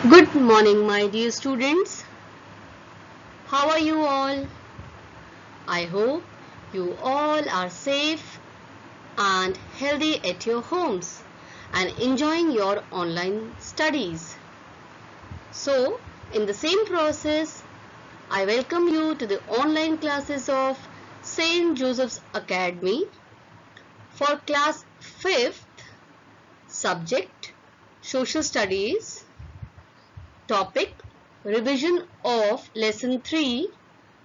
Good morning, my dear students. How are you all? I hope you all are safe and healthy at your homes and enjoying your online studies. So, in the same process, I welcome you to the online classes of St. Joseph's Academy for class 5th, subject Social Studies, topic revision of lesson 3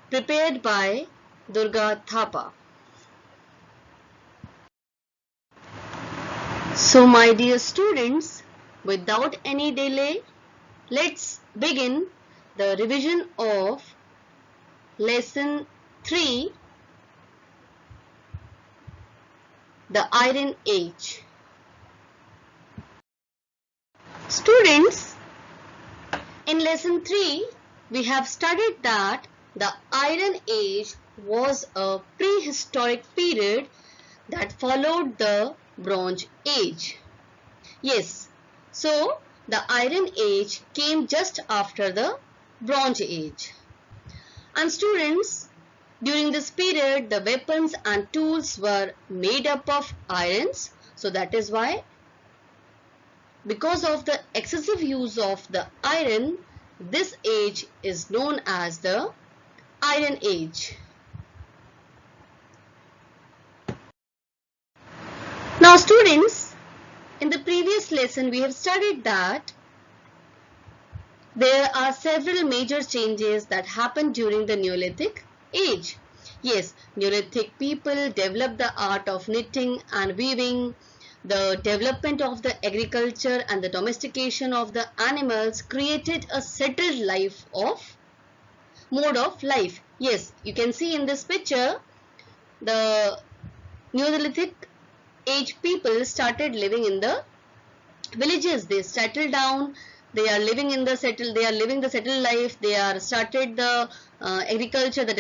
prepared by Durga Thapa. So my dear students, without any delay, let's begin the revision of lesson 3, the Iron Age. Students, in lesson 3, we have studied that the Iron Age was a prehistoric period that followed the Bronze Age. Yes, so the Iron Age came just after the Bronze Age. And students, during this period, the weapons and tools were made up of irons. So that is why, because of the excessive use of the iron, this age is known as the Iron Age. Now students, in the previous lesson we have studied that there are several major changes that happened during the Neolithic age. Yes, Neolithic people developed the art of knitting and weaving. The development of the agriculture and the domestication of the animals created a settled mode of life. Yes, you can see in this picture, the Neolithic age people started living in the villages. They settled down. They are living the settled life. They are started the agriculture, the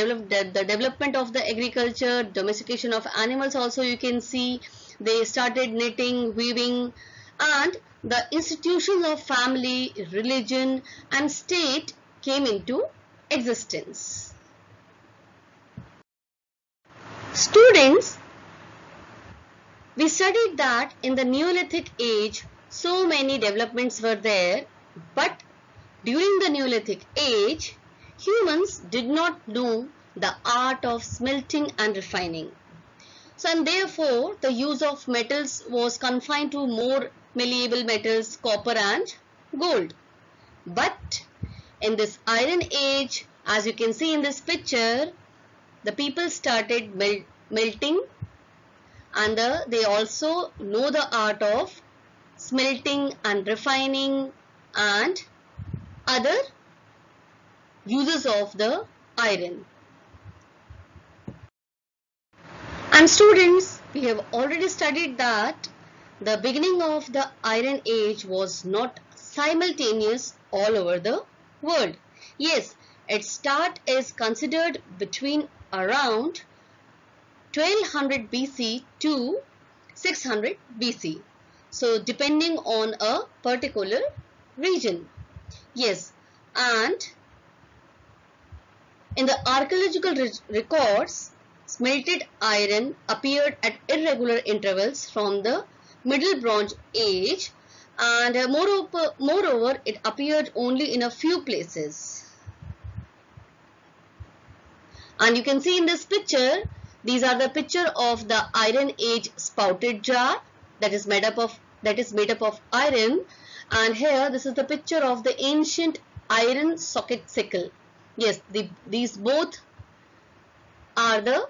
development of the agriculture, domestication of animals also you can see. They started knitting, weaving, and the institutions of family, religion and state came into existence. Students, we studied that in the Neolithic age, so many developments were there, but during the Neolithic age, humans did not know the art of smelting and refining. So, and therefore, the use of metals was confined to more malleable metals, copper and gold. But in this Iron Age, as you can see in this picture, the people started melting, and they also know the art of smelting and refining and other uses of the iron. And students, we have already studied that the beginning of the Iron Age was not simultaneous all over the world. Yes, its start is considered between around 1200 BC to 600 BC. So depending on a particular region. Yes, and in the archaeological records, smelted iron appeared at irregular intervals from the Middle Bronze Age, and moreover it appeared only in a few places. And you can see in this picture, these are the picture of the Iron Age spouted jar that is made up of iron, and here this is the picture of the ancient iron socket sickle. Yes, these both are the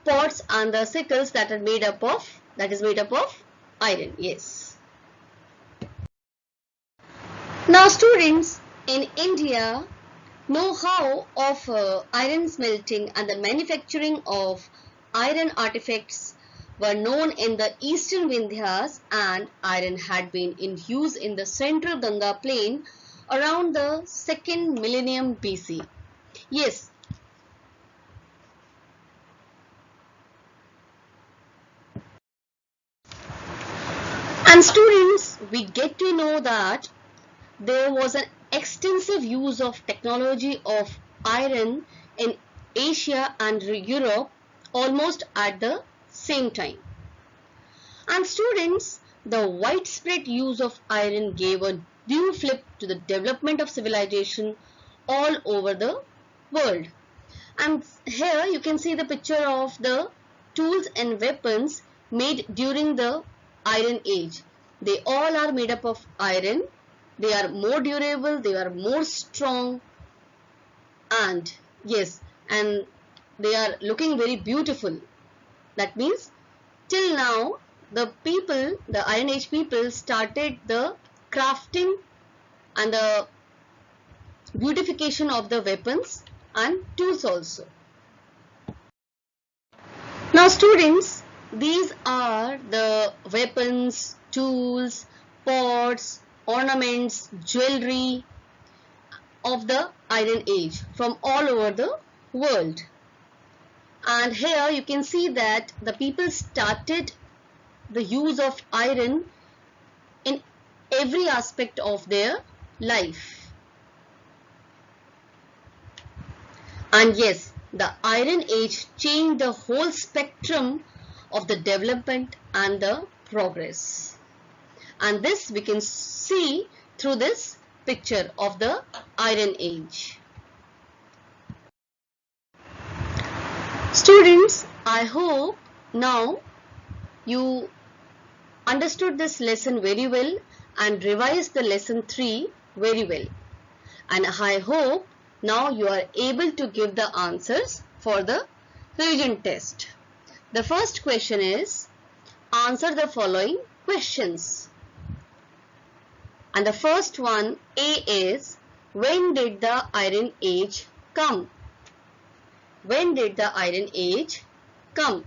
pots and the sickles that is made up of iron. Yes. Now students, in India, know-how of iron smelting and the manufacturing of iron artifacts were known in the eastern Vindhyas, and iron had been in use in the central Ganga plain around the 2nd millennium BC. Yes. And students, students, we get to know that there was an extensive use of technology of iron in Asia and Europe almost at the same time. And students, the widespread use of iron gave a new flip to the development of civilization all over the world. And here you can see the picture of the tools and weapons made during the Iron Age. They all are made up of iron. They are more durable, they are more strong, and yes, and they are looking very beautiful. That means till now the Iron Age people started the crafting and the beautification of the weapons and tools also. Now students, these are the weapons, tools, pots, ornaments, jewelry of the Iron Age from all over the world. And here you can see that the people started the use of iron in every aspect of their life. And yes, the Iron Age changed the whole spectrum of the development and the progress. And this we can see through this picture of the Iron Age. Students, I hope now you understood this lesson very well and revised the lesson 3 very well. And I hope now you are able to give the answers for the revision test. The first question is, answer the following questions. And the first one, A, is, when did the Iron Age come? When did the Iron Age come?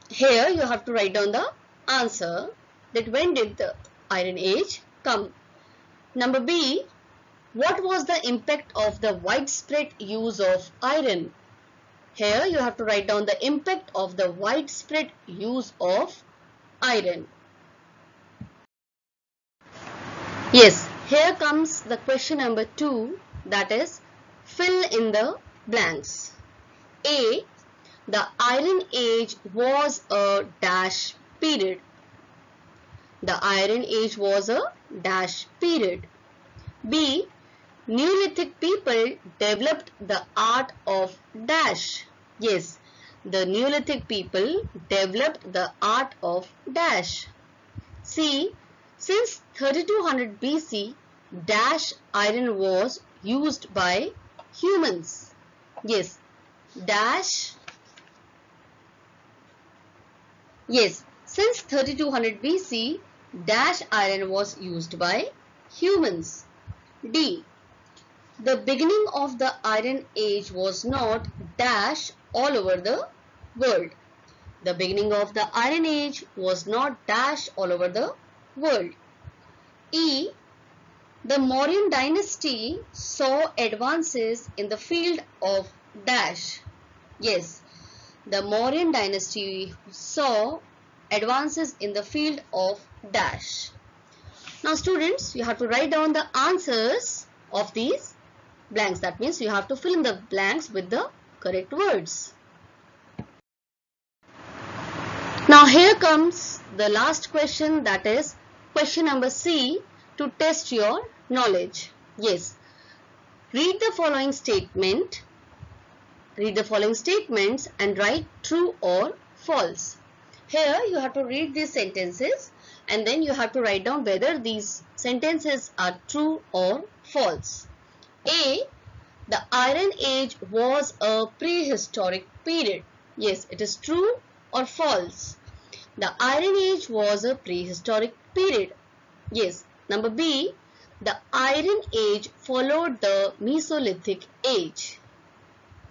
Here you have to write down the answer, that when did the Iron Age come. Number B, what was the impact of the widespread use of iron? Here you have to write down the impact of the widespread use of iron. Yes, here comes the question number 2, that is, fill in the blanks. A, the Iron Age was a dash period. The Iron Age was a dash period. B, Neolithic people developed the art of dash. Yes, the Neolithic people developed the art of dash. C, since 3200 BC, dash iron was used by humans. Yes, dash. Yes, since 3200 BC, dash iron was used by humans. D, the beginning of the Iron Age was not dash all over the world. The beginning of the Iron Age was not dash all over the world. E, the Mauryan dynasty saw advances in the field of dash. Yes, the Mauryan dynasty saw advances in the field of dash. Now students, you have to write down the answers of these blanks. That means you have to fill in the blanks with the correct words. Now here comes the last question, that is question number C, to test your knowledge. Yes, read the following statement. Read the following statements and write true or false. Here you have to read these sentences and then you have to write down whether these sentences are true or false. A, the Iron Age was a prehistoric period. Yes, it is true or false. The Iron Age was a prehistoric period. Yes. Number B, the Iron Age followed the Mesolithic Age.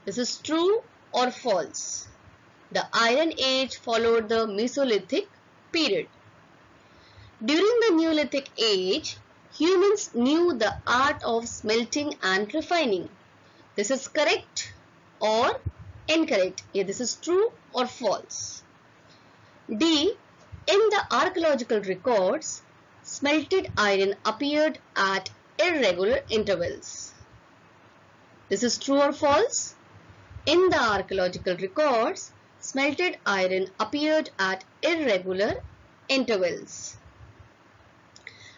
This is true or false. The Iron Age followed the Mesolithic period. During the Neolithic Age, humans knew the art of smelting and refining. This is correct or incorrect. Yeah, this is true or false. D, In the archaeological records, smelted iron appeared at irregular intervals. This is true or false? In the archaeological records, smelted iron appeared at irregular intervals.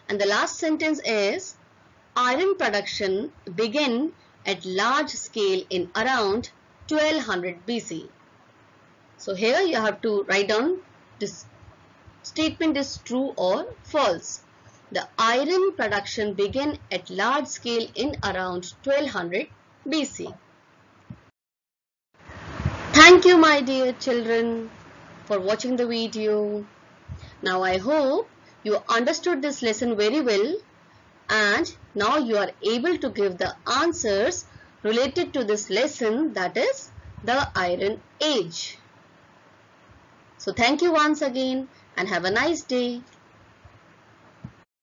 And the last sentence is, iron production began at large scale in around 1200 BC. So here you have to write down this statement is true or false. The iron production began at large scale in around 1200 BC. Thank you, my dear children, for watching the video. Now I hope you understood this lesson very well, and now you are able to give the answers related to this lesson, that is the Iron Age. So thank you once again and have a nice day.